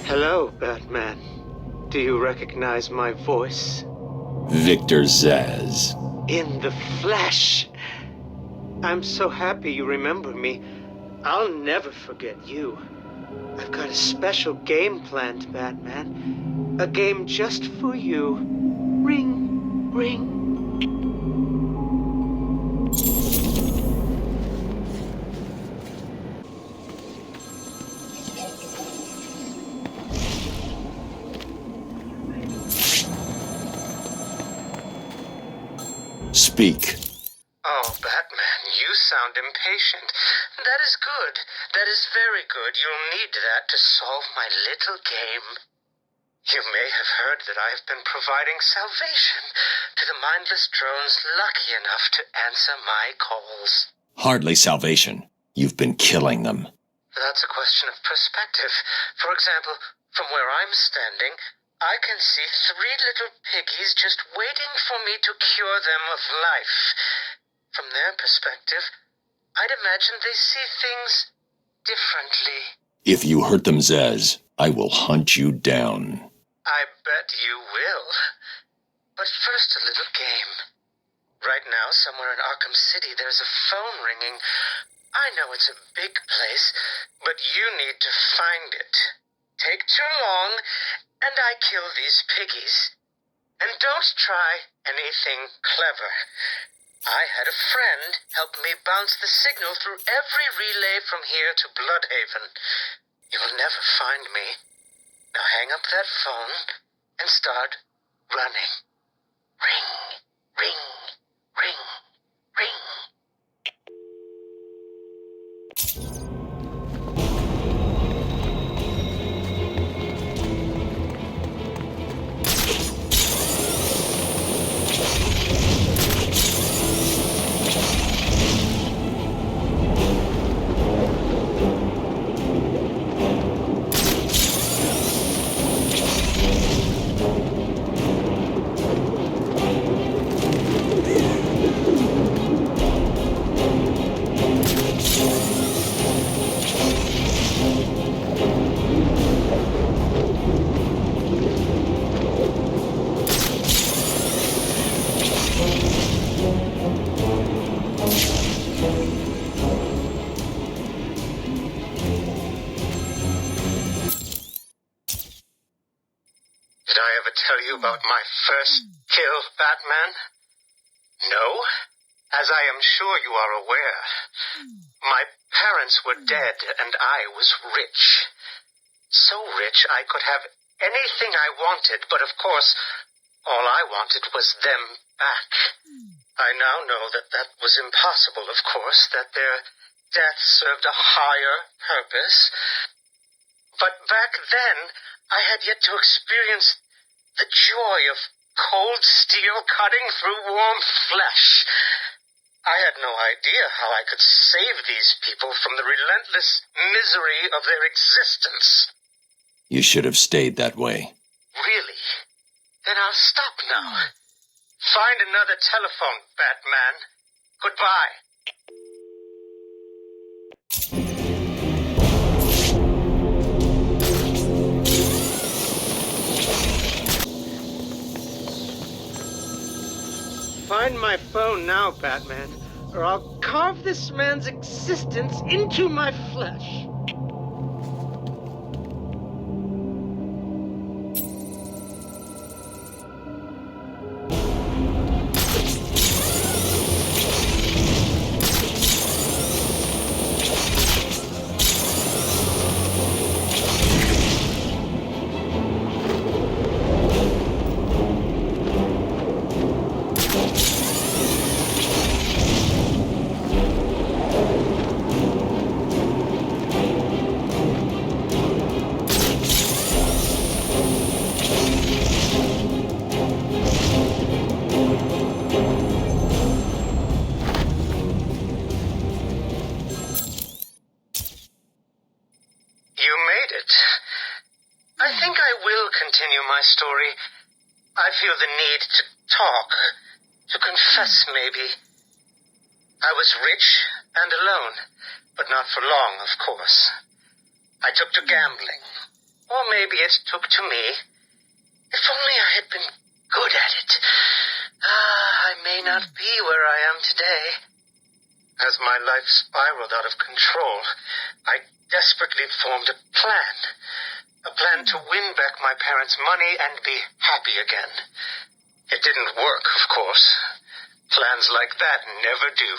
Hello, Batman. Do you recognize my voice? Victor ZSAZS. In the flesh! I'm so happy you remember me. I'll never forget you. I've got a special game planned, Batman. A game just for you. Ring, ring. Speak. Oh, Batman, you sound impatient. That is good. That is very good. You'll need that to solve my little game. You may have heard that I have been providing salvation to the mindless drones lucky enough to answer my calls. Hardly salvation. You've been killing them. That's a question of perspective. For example, from where I'm standing, I can see 3 little piggies just waiting for me to cure them of life. From their perspective, I'd imagine they see things differently. If you hurt them, ZSAZS, I will hunt you down. I bet you will. But first, a little game. Right now, somewhere in Arkham City, there's a phone ringing. I know it's a big place, but you need to find it. Take too long, and I kill these piggies. And don't try anything clever. I had a friend help me bounce the signal through every relay from here to Bloodhaven. You'll never find me. Now hang up that phone and start running. Ring, ring, ring, ring. Did I ever tell you about my first kill, Batman? No? As I am sure you are aware, my parents were dead and I was rich. So rich I could have anything I wanted, but of course, all I wanted was them back. I now know that that was impossible, of course, that their death served a higher purpose. But back then, I had yet to experience the joy of cold steel cutting through warm flesh. I had no idea how I could save these people from the relentless misery of their existence. You should have stayed that way. Really? Then I'll stop now. Find another telephone, Batman. Goodbye. Find my phone now, Batman, or I'll carve this man's existence into my flesh. Continue my story. I feel the need to talk, to confess maybe. I was rich and alone, but not for long, of course. I took to gambling. Or maybe it took to me. If only I had been good at it. I may not be where I am today. As my life spiraled out of control, I desperately formed a plan. A plan to win back my parents' money and be happy again. It didn't work, of course. Plans like that never do.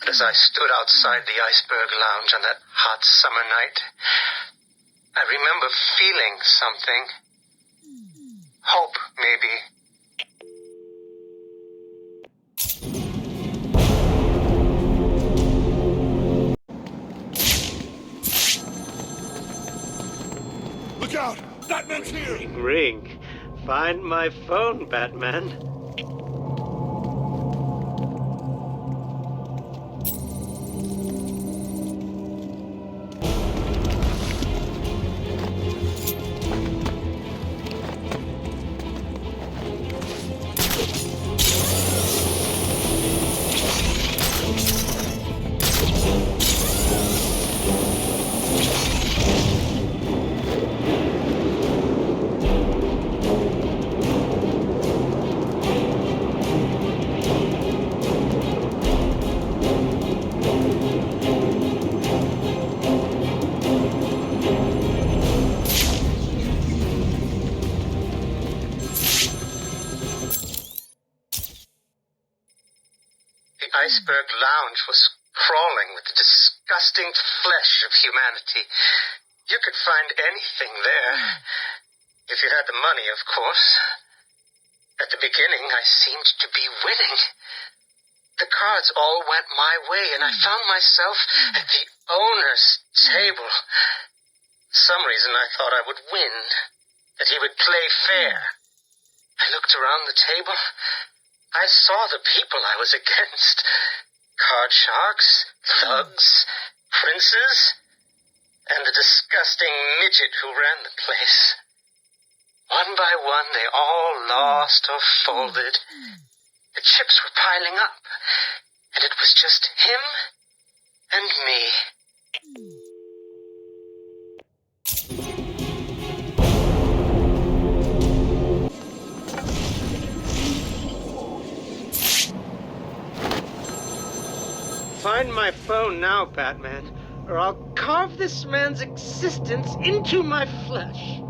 But as I stood outside the Iceberg Lounge on that hot summer night, I remember feeling something. Hope, maybe. Look out! Batman's here! Ring. Find my phone, Batman. The Iceberg Lounge was crawling with the disgusting flesh of humanity. You could find anything there. If you had the money, of course. At the beginning, I seemed to be winning. The cards all went my way, and I found myself at the owner's table. For some reason, I thought I would win, that he would play fair. I looked around the table. I saw the people I was against. Card sharks, thugs, princes, and the disgusting midget who ran the place. One by one, they all lost or folded. The chips were piling up, and it was just him and me. Find my phone now, Batman, or I'll carve this man's existence into my flesh.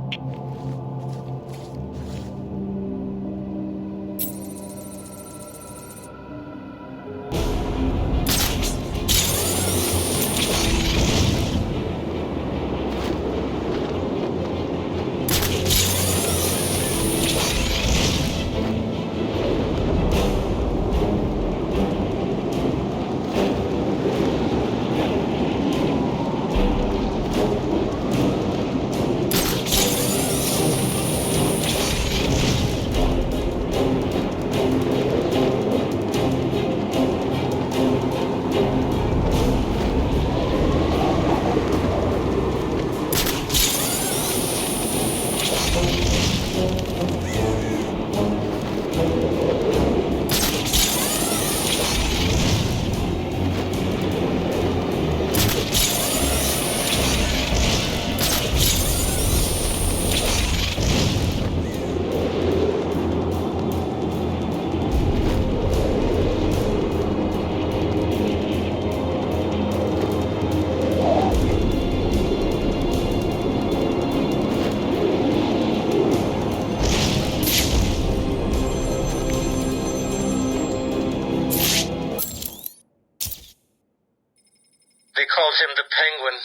They called him the Penguin,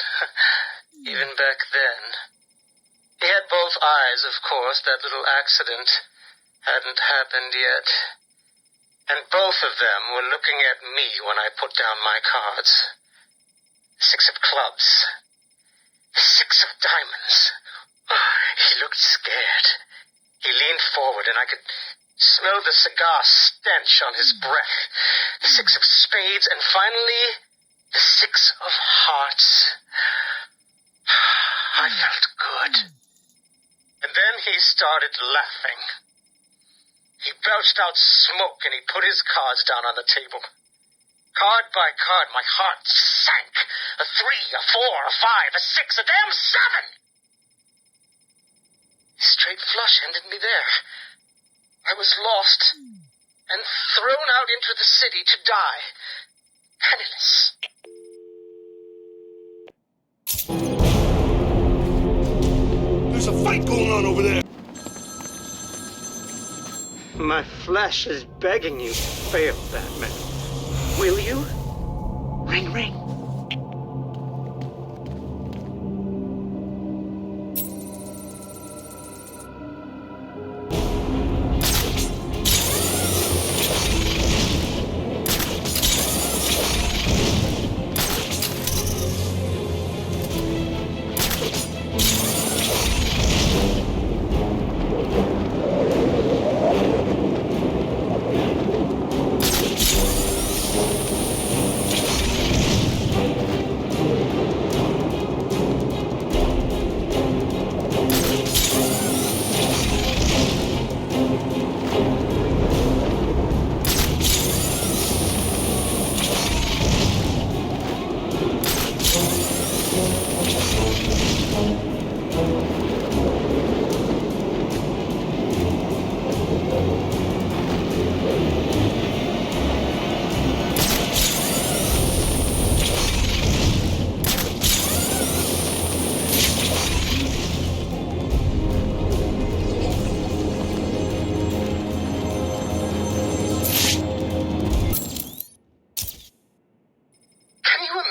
even back then. He had both eyes, of course. That little accident hadn't happened yet. And both of them were looking at me when I put down my cards. 6 of clubs. 6 of diamonds. He looked scared. He leaned forward, and I could smell the cigar stench on his breath. 6 of spades, and finally, the 6 of hearts. I felt good. And then he started laughing. He belched out smoke, and he put his cards down on the table. Card by card, my heart sank. A 3, a 4, a 5, a 6, a damn 7! straight flush ended me there. I was lost and thrown out into the city to die, penniless. There's a fight going on over there! My flesh is begging you to fail, Batman. Will you? Ring, ring.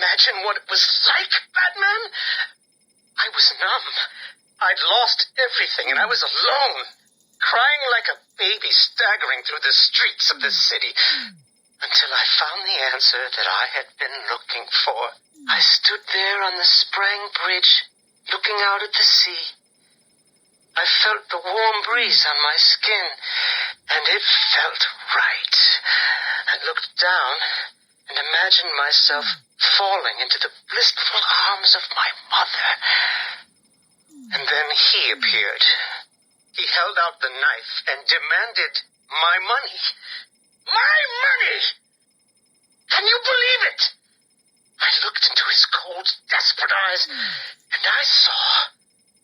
Imagine what it was like, Batman? I was numb. I'd lost everything, and I was alone, crying like a baby staggering through the streets of the city, until I found the answer that I had been looking for. I stood there on the Sprang Bridge, looking out at the sea. I felt the warm breeze on my skin, and it felt right. I looked down and imagined myself falling into the blissful arms of my mother. And then he appeared. He held out the knife and demanded my money. My money! Can you believe it? I looked into his cold, desperate eyes, and I saw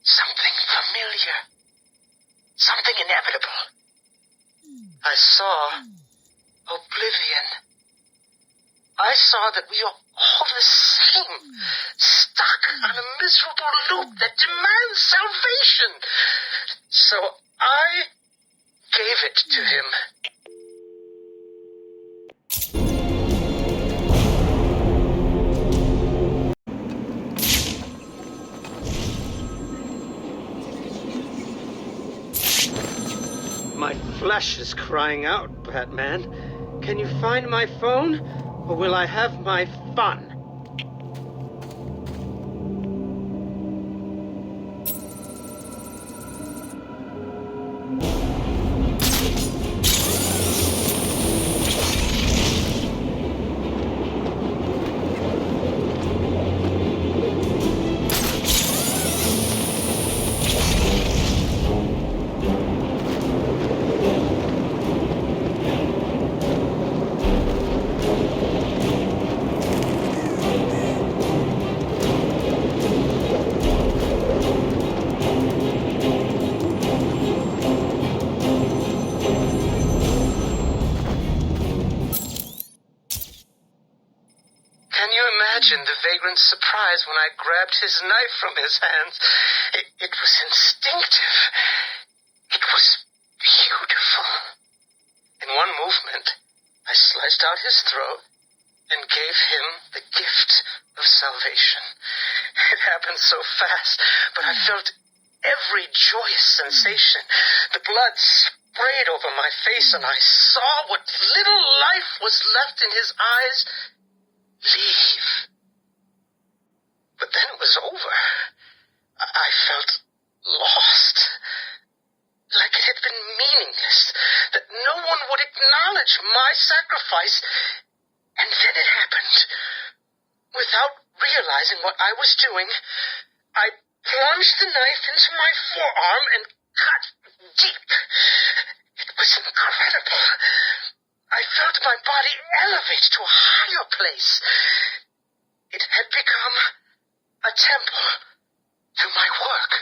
something familiar. Something inevitable. I saw oblivion. I saw that we are all the same, stuck on a miserable loop that demands salvation. So I gave it to him. My flesh is crying out, Batman. Can you find my phone, or will I have my fun? Imagine the vagrant's surprise when I grabbed his knife from his hands. It was instinctive. It was beautiful. In one movement, I sliced out his throat and gave him the gift of salvation. It happened so fast, but I felt every joyous sensation. The blood sprayed over my face, and I saw what little life was left in his eyes leave. But then it was over. I felt lost. Like it had been meaningless. That no one would acknowledge my sacrifice. And then it happened. Without realizing what I was doing, I plunged the knife into my forearm and cut deep. It was incredible. I felt my body elevate to a higher place. It had become a temple to my work.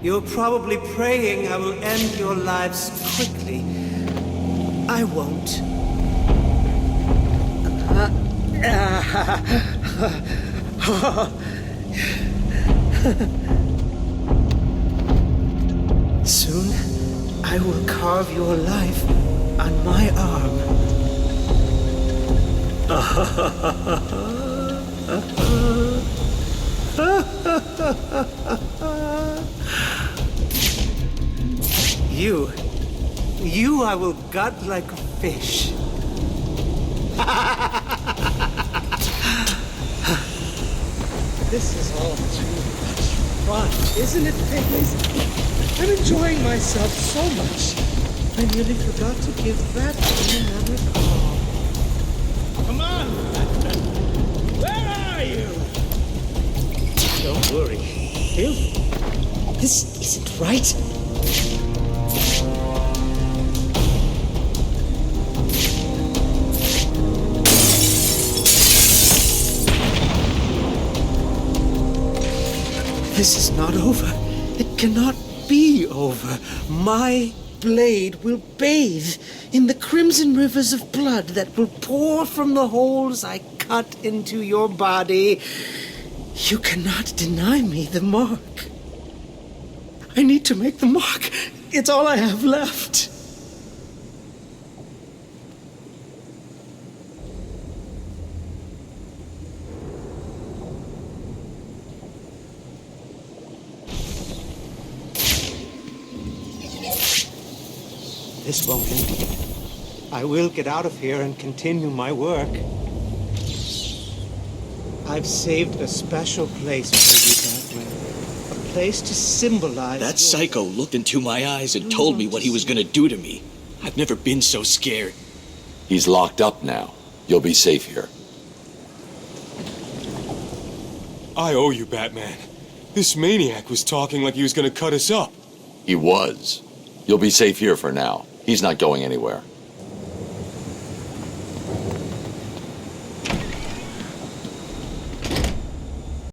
You're probably praying I will end your lives quickly. I won't. Soon, I will carve your life on my arm. You I will gut like a fish. This is all too much fun, isn't it, Piggies? I'm enjoying myself so much. I nearly forgot to give that another call. Come on! Where are you? Don't worry. This isn't right. This is not over. It cannot be over. My blade will bathe in the crimson rivers of blood that will pour from the holes I cut into your body. You cannot deny me the mark. I need to make the mark. It's all I have left. This won't end. I will get out of here and continue my work. I've saved a special place for you, Batman. A place to symbolize That psycho looked into my eyes and told me what he was gonna do to me. I've never been so scared. He's locked up now. You'll be safe here. I owe you, Batman. This maniac was talking like he was gonna cut us up. He was. You'll be safe here for now. He's not going anywhere.